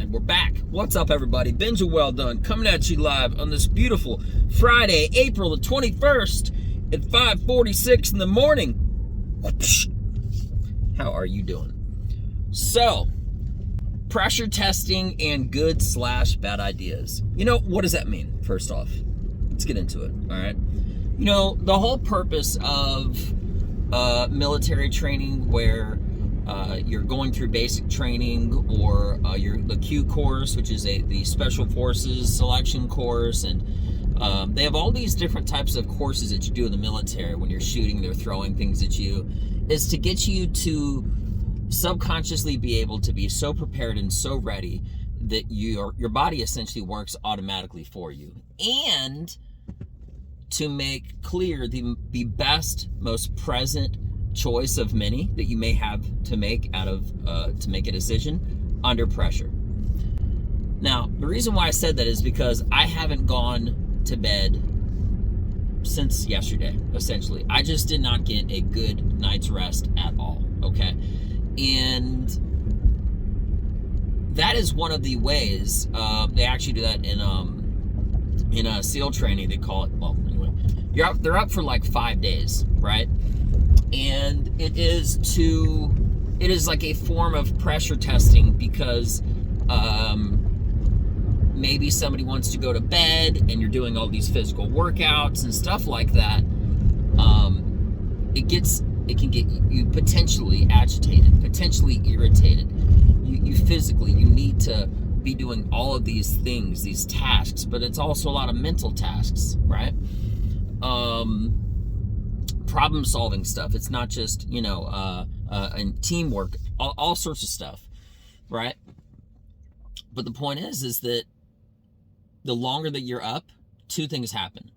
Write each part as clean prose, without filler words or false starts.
And we're back. What's up, everybody? Benja Welldone coming at you live on this beautiful Friday, April the 21st at 5:46 in the morning. How are you doing? So, pressure testing and good/bad ideas. You know, what does that mean, first off? Let's get into it, all right? You know, the whole purpose of military training where you're going through basic training or the Q course, which is the Special Forces selection course, and they have all these different types of courses that you do in the military when you're shooting, they're throwing things at you, is to get you to subconsciously be able to be so prepared and so ready that your body essentially works automatically for you, and to make clear the best, most present choice of many that you may have to make to make a decision under pressure. Now, the reason why I said that is because I haven't gone to bed since yesterday, essentially. I just did not get a good night's rest at all, okay? And that is one of the ways, they actually do that in a SEAL training, they call it, well, anyway, they're up for like 5 days, right? And it is like a form of pressure testing because maybe somebody wants to go to bed and you're doing all these physical workouts and stuff like that. It can get you potentially agitated, potentially irritated. You physically, you need to be doing all of these things, these tasks, but it's also a lot of mental tasks, right? Problem solving stuff. It's not just, and teamwork, all sorts of stuff, right? But the point is that the longer that you're up, two things happen.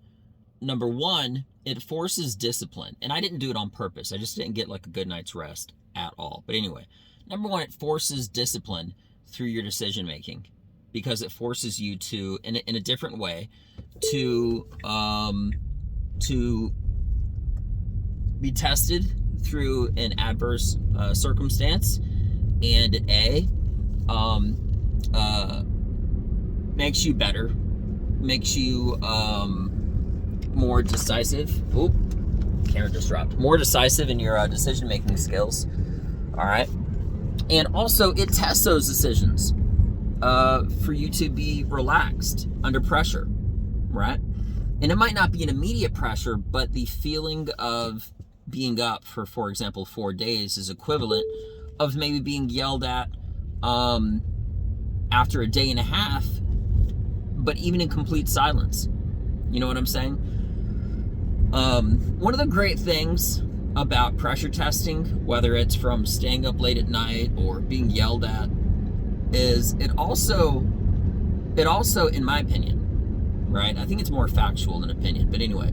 Number one, it forces discipline. And I didn't do it on purpose. I just didn't get like a good night's rest at all. But anyway, number one, it forces discipline through your decision making because it forces you to, in a different way, to be tested through an adverse circumstance, and it makes you better, makes you more decisive. Oop, camera just dropped. More decisive in your decision-making skills, all right? And also, it tests those decisions for you to be relaxed under pressure, right? And it might not be an immediate pressure, but the feeling of being up for example, 4 days is equivalent of maybe being yelled at after a day and a half, but even in complete silence. You know what I'm saying? One of the great things about pressure testing, whether it's from staying up late at night or being yelled at, is it also, in my opinion, right? I think it's more factual than opinion, but anyway,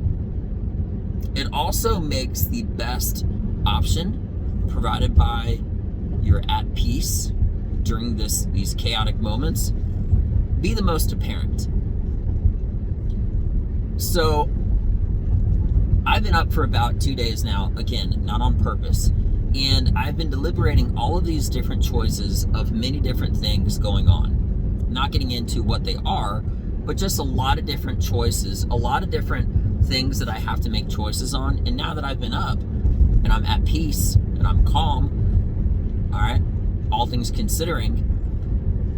it also makes the best option provided by you're at peace during these chaotic moments be the most apparent. So I've been up for about 2 days now, again, not on purpose, and I've been deliberating all of these different choices of many different things going on. Not getting into what they are, but just a lot of different choices, a lot of different things that I have to make choices on. And now that I've been up and I'm at peace and I'm calm, all right, all things considering,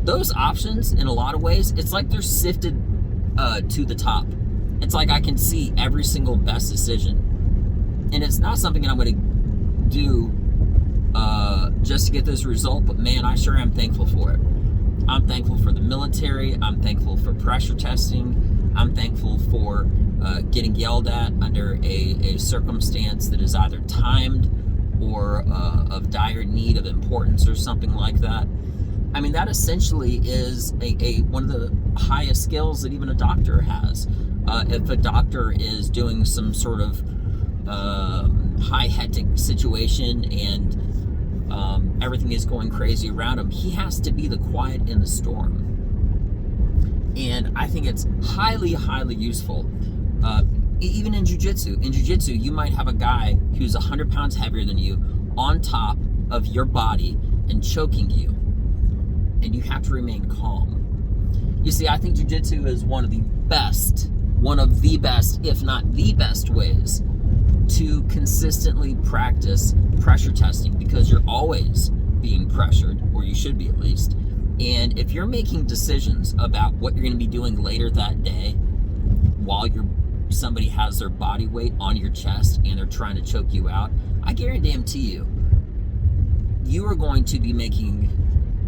those options in a lot of ways, it's like they're sifted to the top. It's like I can see every single best decision. And it's not something that I'm going to do just to get this result, but man, I sure am thankful for it. I'm thankful for the military. I'm thankful for pressure testing. I'm thankful for getting yelled at under a circumstance that is either timed or of dire need of importance or something like that. I mean, that essentially is one of the highest skills that even a doctor has. If a doctor is doing some sort of high hectic situation and everything is going crazy around him, he has to be the quiet in the storm. And I think it's highly, highly useful. Even in Jiujitsu. In Jiujitsu, you might have a guy who's 100 pounds heavier than you on top of your body and choking you. and you have to remain calm. You see, I think jiu-jitsu is one of the best, if not the best ways to consistently practice pressure testing, because you're always being pressured, or you should be at least. And if you're making decisions about what you're going to be doing later that day while somebody has their body weight on your chest and they're trying to choke you out, I guarantee you, you are going to be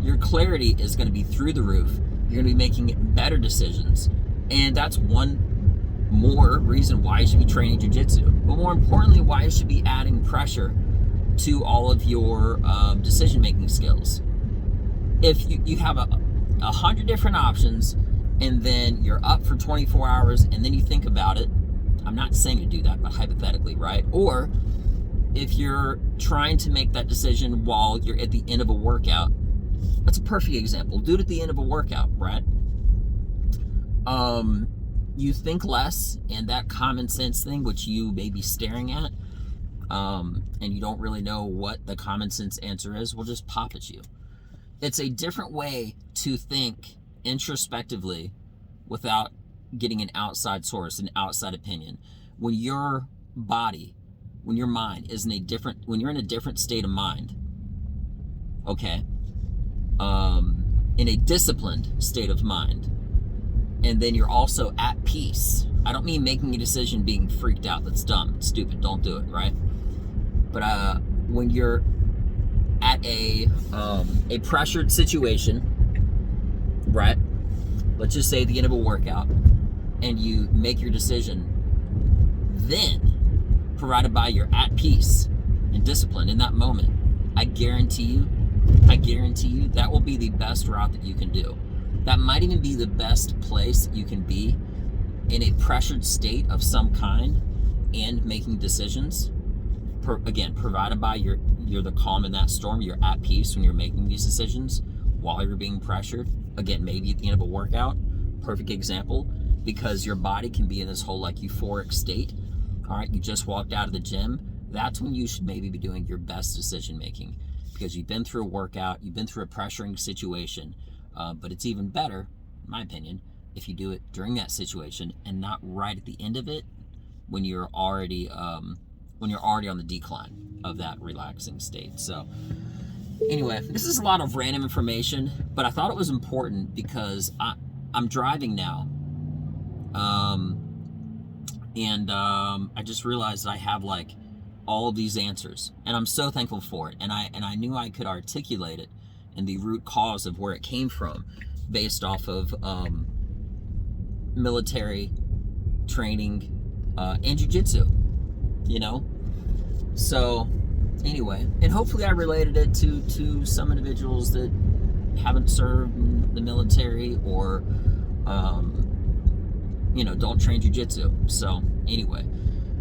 your clarity is going to be through the roof. You're going to be making better decisions. And that's one more reason why you should be training jiu-jitsu. But more importantly, why you should be adding pressure to all of your decision-making skills. If you have 100 different options, and then you're up for 24 hours, and then you think about it, I'm not saying to do that, but hypothetically, right? Or if you're trying to make that decision while you're at the end of a workout, that's a perfect example. Do it at the end of a workout, right? You think less, and that common sense thing, which you may be staring at, and you don't really know what the common sense answer is, will just pop at you. It's a different way to think introspectively without getting an outside source, an outside opinion. When your mind is when you're in a different state of mind, okay, in a disciplined state of mind, and then you're also at peace. I don't mean making a decision being freaked out. That's dumb, it's stupid, don't do it, right? But when you're at a pressured situation, right? Let's just say at the end of a workout, and you make your decision, then, provided by you're at peace and disciplined in that moment, I guarantee you that will be the best route that you can do. That might even be the best place that you can be in a pressured state of some kind and making decisions. Again, provided by you're the calm in that storm, you're at peace when you're making these decisions while you're being pressured. Again, maybe at the end of a workout, perfect example, because your body can be in this whole like euphoric state. All right, you just walked out of the gym. That's when you should maybe be doing your best decision making, because you've been through a workout, you've been through a pressuring situation. But it's even better, in my opinion, if you do it during that situation and not right at the end of it when you're already on the decline of that relaxing state. So anyway, this is a lot of random information, but I thought it was important because I'm driving now, and I just realized that I have like all of these answers, and I'm so thankful for it. And I knew I could articulate it and the root cause of where it came from based off of military training and jiu-jitsu, you know? So anyway, and hopefully I related it to some individuals that haven't served in the military or, don't train jiu-jitsu. So anyway,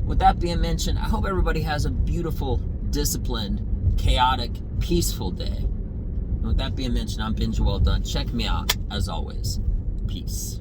with that being mentioned, I hope everybody has a beautiful, disciplined, chaotic, peaceful day. And with that being mentioned, I'm Benja Welldone. Check me out, as always. Peace.